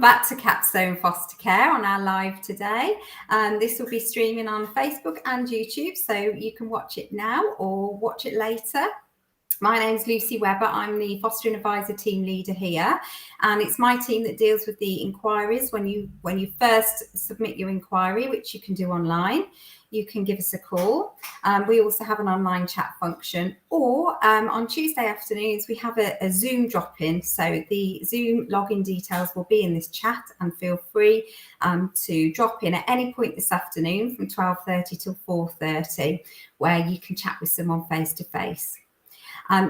back to Capstone Foster Care on our live today. This will be streaming on Facebook and YouTube, so you can watch it now or watch it later. My name's Lucy Webber. I'm the Fostering Advisor team leader here, and it's my team that deals with the inquiries. When you first submit your inquiry, which you can do online, you can give us a call. We also have an online chat function, or on Tuesday afternoons we have a Zoom drop-in. So the Zoom login details will be in this chat, and feel free to drop in at any point this afternoon from 12:30 till 4:30, where you can chat with someone face to face.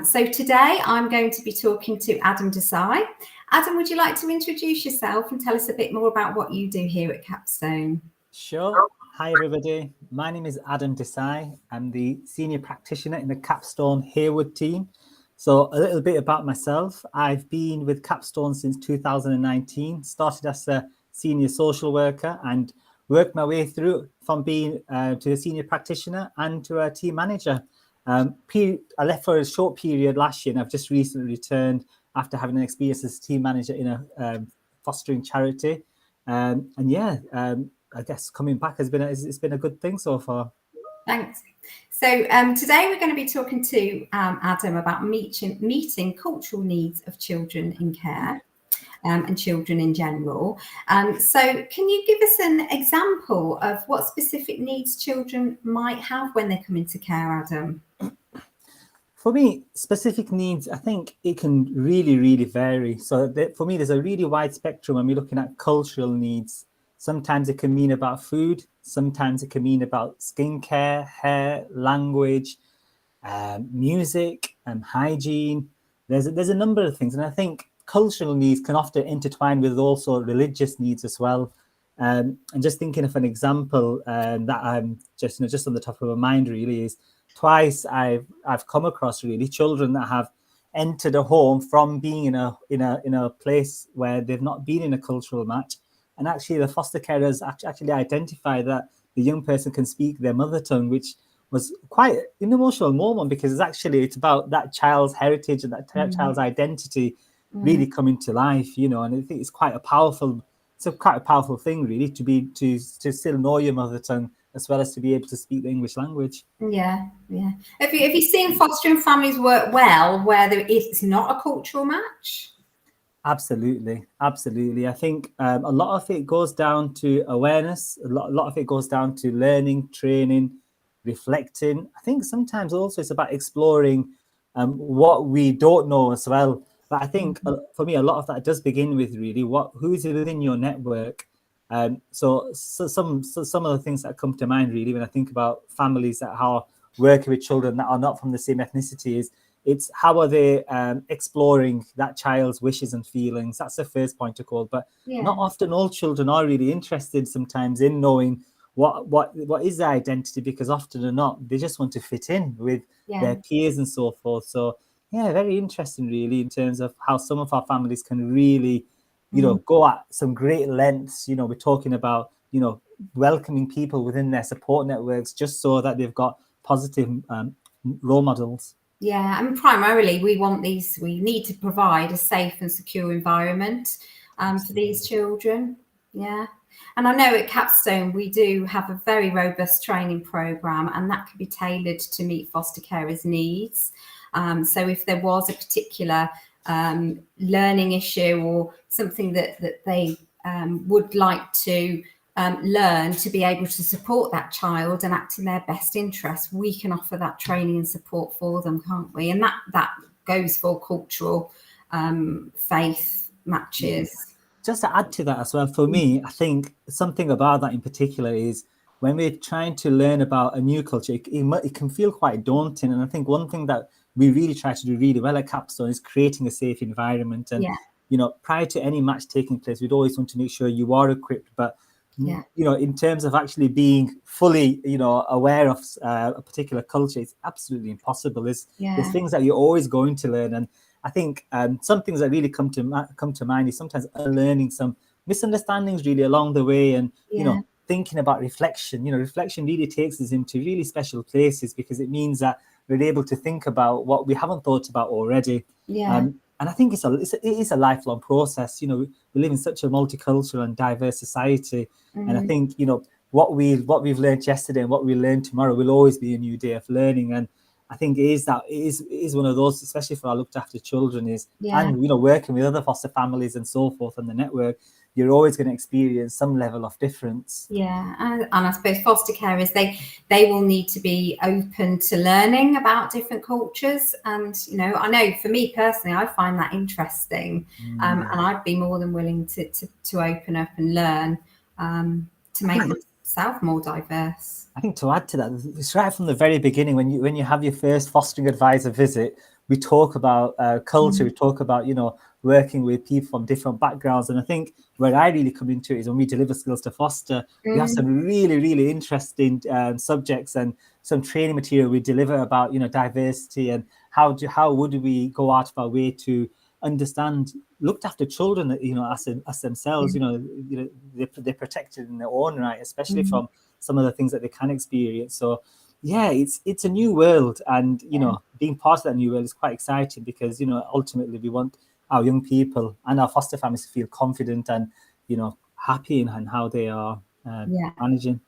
So today I'm going to be talking to Adam Desai. Adam, would you like to introduce yourself and tell us a bit more about what you do here at Capstone? Sure. Hi, everybody. My name is Adam Desai. I'm the senior practitioner in the Capstone Harewood team. So a little bit about myself. I've been with Capstone since 2019, started as a senior social worker and worked my way through from being to a senior practitioner and to a team manager. I left for a short period last year, and I've just recently returned after having an experience as team manager in a fostering charity. I guess coming back it's been a good thing so far. Thanks. So today we're going to be talking to Adam about meeting cultural needs of children in care. And children in general. So can you give us an example of what specific needs children might have when they come into care, Adam? For me, specific needs, I think it can really, really vary. So for me, there's a really wide spectrum when we're looking at cultural needs. Sometimes it can mean about food. Sometimes it can mean about skincare, hair, language, music, hygiene. There's a number of things. And I think cultural needs can often intertwine with also religious needs as well. And just thinking of an example that I'm just on the top of my mind really is twice I've come across really children that have entered a home from being in a place where they've not been in a cultural match, and actually the foster carers actually identify that the young person can speak their mother tongue, which was quite an emotional moment because it's about that child's heritage and that child's identity really coming to life, and I think it's quite a powerful thing really to still know your mother tongue as well as to be able to speak the English language. Yeah. Have you seen fostering families work well where it's not a cultural match? Absolutely. I think a lot of it goes down to awareness. A lot of it goes down to learning, training, reflecting. I think sometimes also it's about exploring what we don't know as well. But I think for me, a lot of that does begin with really who is within your network. So some of the things that come to mind really when I think about families that are working with children that are not from the same ethnicity is it's how are they exploring that child's wishes and feelings. That's the first point of call. But not often all children are really interested sometimes in knowing what is their identity, because often or not they just want to fit in with their peers and so forth. So very interesting really in terms of how some of our families can really go at some great lengths. We're talking about welcoming people within their support networks just so that they've got positive role models. Yeah, and primarily we need to provide a safe and secure environment for these children. Yeah. And I know at Capstone we do have a very robust training programme, and that can be tailored to meet foster carers' needs. So if there was a particular learning issue or something that they would like to learn to be able to support that child and act in their best interest, we can offer that training and support for them, can't we? And that goes for cultural faith matches. Just to add to that as well, for me, I think something about that in particular is when we're trying to learn about a new culture, it can feel quite daunting. And I think one thing that we really try to do really well at Capstone is creating a safe environment. And, prior to any match taking place, we'd always want to make sure you are equipped. But, in terms of actually being fully, aware of a particular culture, it's absolutely impossible. There's things that you're always going to learn. And I think some things that really come to mind is sometimes unlearning some misunderstandings really along the way. And, thinking about reflection, reflection really takes us into really special places because it means that we're able to think about what we haven't thought about already. I think it is a lifelong process. You know, we live in such a multicultural and diverse society, and I think, you know, what we've learned yesterday and what we learn tomorrow will always be a new day of learning. And I think it is one of those, especially for our looked after children, and you know, working with other foster families and so forth on the network, you're always going to experience some level of difference. Yeah, and I suppose foster carers, they will need to be open to learning about different cultures. And you know, I know for me personally, I find that interesting, and I'd be more than willing to open up and learn, to make myself more diverse. I think to add to that, it's right from the very beginning when you have your first fostering advisor visit, we talk about culture, we talk about, you know, working with people from different backgrounds. And I think where I really come into it is when we deliver skills to foster, we have some really, really interesting subjects and some training material we deliver about, you know, diversity and how would we go out of our way to understand, looked after children, you know, as themselves, you know, they're protected in their own right, especially from some of the things that they can experience. So yeah, it's a new world, and you know, being part of that new world is quite exciting because, you know, ultimately we want our young people and our foster families to feel confident and, you know, happy in how they are managing.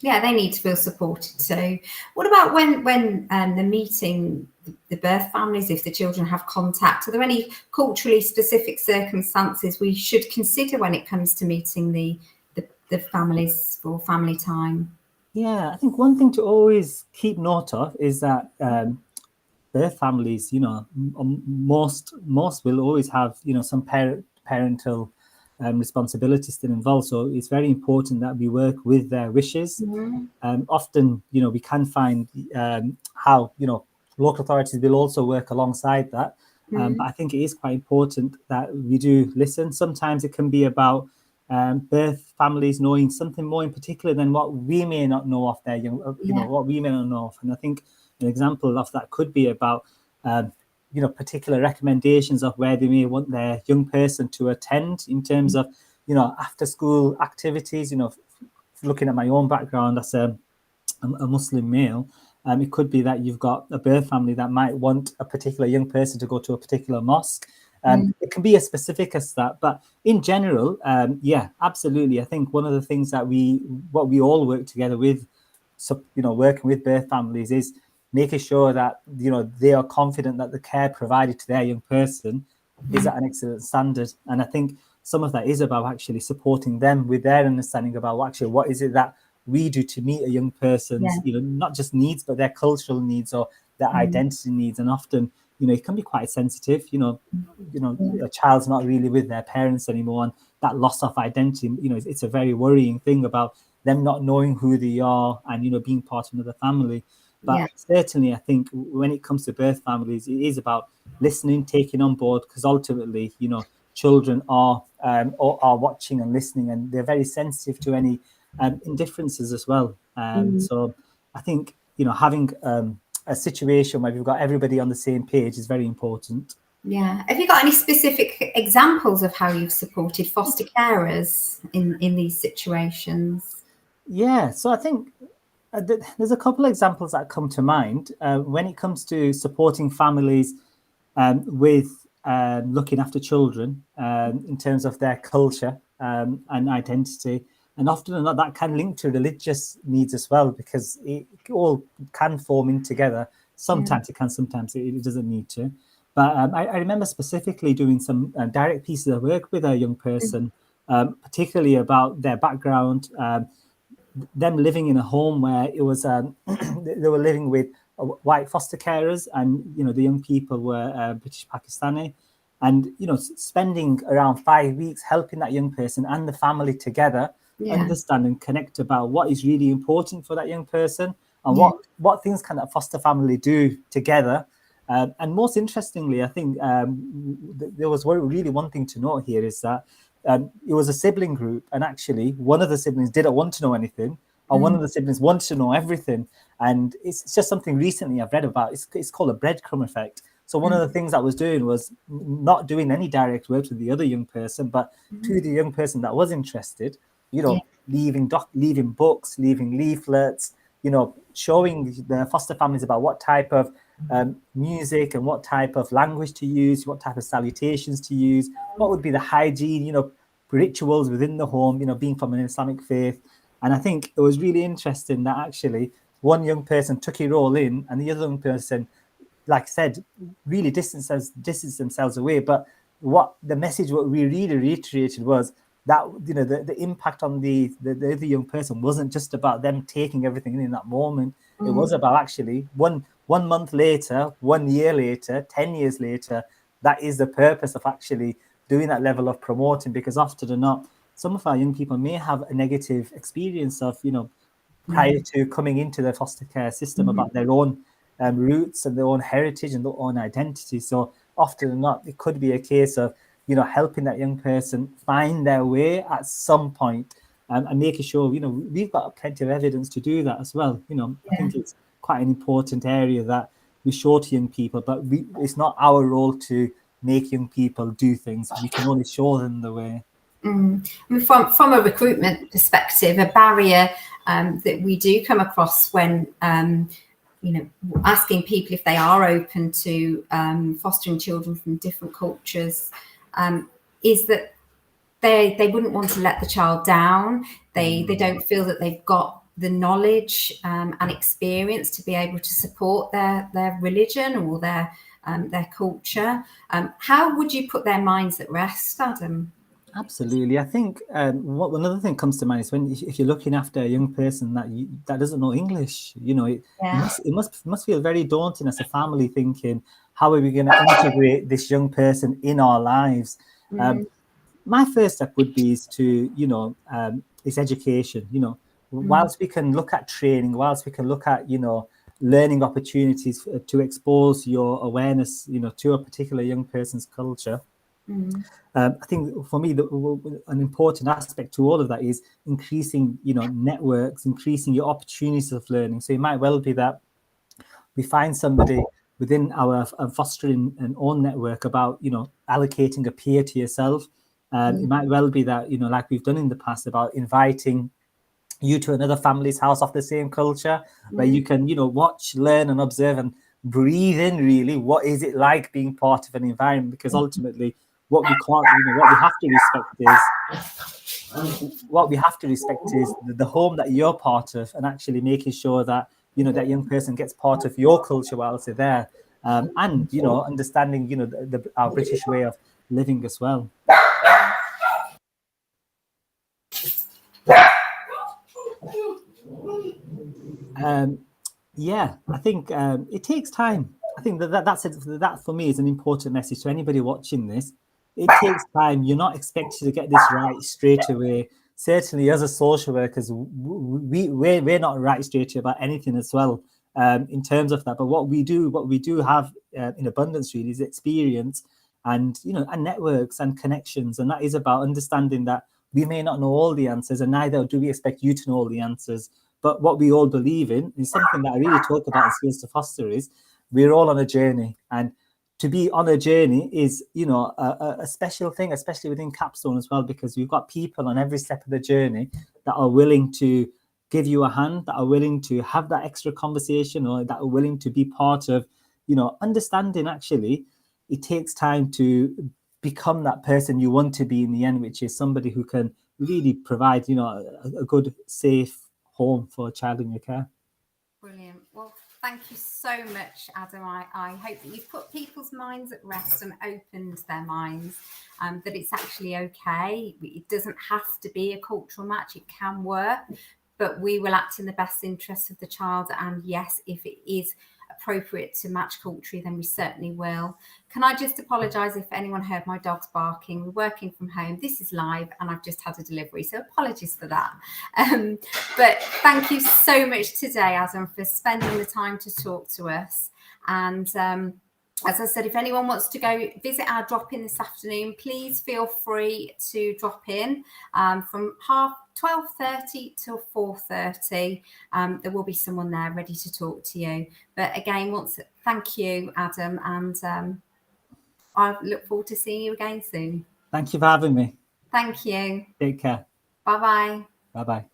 Yeah, they need to feel supported. So what about when they're meeting the birth families, if the children have contact? Are there any culturally specific circumstances we should consider when it comes to meeting the families for family time? Yeah, I think one thing to always keep note of is that birth families, you know, most will always have, you know, some parental responsibility still involved. So it's very important that we work with their wishes. Often, you know, we can find how, you know, local authorities will also work alongside that. But I think it is quite important that we do listen. Sometimes it can be about birth families knowing something more in particular than what we may not know of their young, you know, what we may not know of. And I think an example of that could be about, you know, particular recommendations of where they may want their young person to attend in terms of, you know, after school activities. You know, looking at my own background as a Muslim male, it could be that you've got a birth family that might want a particular young person to go to a particular mosque. It can be as specific as that, but in general, yeah, absolutely. I think one of the things that we all work together with, so, you know, working with birth families is making sure that, you know, they are confident that the care provided to their young person is at an excellent standard. And I think some of that is about actually supporting them with their understanding about actually what is it that we do to meet a young person's, you know, not just needs, but their cultural needs or their identity needs. And often, you know, it can be quite sensitive. You know, a child's not really with their parents anymore, and that loss of identity, you know, it's a very worrying thing about them not knowing who they are and, you know, being part of another family. But certainly, I think when it comes to birth families, it is about listening, taking on board, because ultimately, you know, children are watching and listening, and they're very sensitive to any indifferences as well. So I think, you know, having a situation where we've got everybody on the same page is very important. Yeah. Have you got any specific examples of how you've supported foster carers in these situations? Yeah, so I think there's a couple of examples that come to mind when it comes to supporting families with looking after children in terms of their culture and identity. And often not, that can link to religious needs as well, because it all can form in together. Sometimes it can, sometimes it doesn't need to. But I remember specifically doing some direct pieces of work with a young person, particularly about their background, them living in a home where it was they were living with white foster carers, and, you know, the young people were British Pakistani, and, you know, spending around 5 weeks helping that young person and the family together understand and connect about what is really important for that young person, and what things can that foster family do together. And most interestingly, I think there was really one thing to note here is that it was a sibling group, and actually one of the siblings didn't want to know anything, or one of the siblings wanted to know everything. And it's just something recently I've read about. It's called a breadcrumb effect. So one of the things I was doing was not doing any direct work with the other young person, but to the young person that was interested, you know, leaving books, leaving leaflets, you know, showing the foster families about what type of music and what type of language to use, what type of salutations to use, what would be the hygiene, rituals within the home, being from an Islamic faith. And I think it was really interesting that actually one young person took it all in and the other young person, like I said, really distanced themselves away. But what we really reiterated was that the impact on the other young person wasn't just about them taking everything in that moment. It was about actually one month later, 1 year later, 10 years later, that is the purpose of actually doing that level of promoting, because often or not, some of our young people may have a negative experience of, prior to coming into the foster care system about their own roots and their own heritage and their own identity. So often or not, it could be a case of, helping that young person find their way at some point, and making sure, we've got plenty of evidence to do that as well. I think it's quite an important area that we show to young people, but it's not our role to make young people do things. We can only show them the way. I mean, from a recruitment perspective, a barrier that we do come across when asking people if they are open to fostering children from different cultures is that they wouldn't want to let the child down. They don't feel that they've got the knowledge and experience to be able to support their religion or their culture. How would you put their minds at rest, Adam? Absolutely. I think another thing comes to mind is if you're looking after a young person that doesn't know English, it must feel very daunting as a family, thinking, how are we going to integrate this young person in our lives? My first step would be is education. Whilst we can look at training, whilst we can look at learning opportunities to expose your awareness to a particular young person's culture. I think for me, an important aspect to all of that is increasing, networks, increasing your opportunities of learning. So it might well be that we find somebody within our fostering and own network about, allocating a peer to yourself. It might well be that, like we've done in the past, about inviting you to another family's house of the same culture, where you can, watch, learn and observe and breathe in really what is it like being part of an environment, because ultimately what we have to respect is the home that you're part of, and actually making sure that that young person gets part of your culture whilst they're there, and understanding our British way of living as well. I think it takes time. I think that for me is an important message to anybody watching this. It takes time. You're not expected to get this right straight away. Certainly, as a social workers, we're not right straight away about anything as well, in terms of that. But what we do have in abundance really is experience and and networks and connections, and that is about understanding that we may not know all the answers, and neither do we expect you to know all the answers. But what we all believe in is something that I really talk about in Skills to Foster is we're all on a journey, and to be on a journey is, a special thing, especially within Capstone as well, because we've got people on every step of the journey that are willing to give you a hand, that are willing to have that extra conversation, or that are willing to be part of, understanding actually it takes time to become that person you want to be in the end, which is somebody who can really provide, a good, safe home for a child in your care. Brilliant. Well, thank you so much, Adam. I hope that you've put people's minds at rest and opened their minds, that it's actually okay. It doesn't have to be a cultural match. It can work, but we will act in the best interest of the child. And yes, if it is appropriate to match culturally, then we certainly will. Can I just apologise if anyone heard my dogs barking? We're working from home. This is live and I've just had a delivery, so apologies for that. But thank you so much today, Adam, for spending the time to talk to us. And as I said, if anyone wants to go visit our drop-in this afternoon, please feel free to drop in from 12:30 till 4:30. There will be someone there ready to talk to you. But again, thank you, Adam, and I look forward to seeing you again soon. Thank you for having me. Thank you. Take care. Bye-bye. Bye-bye.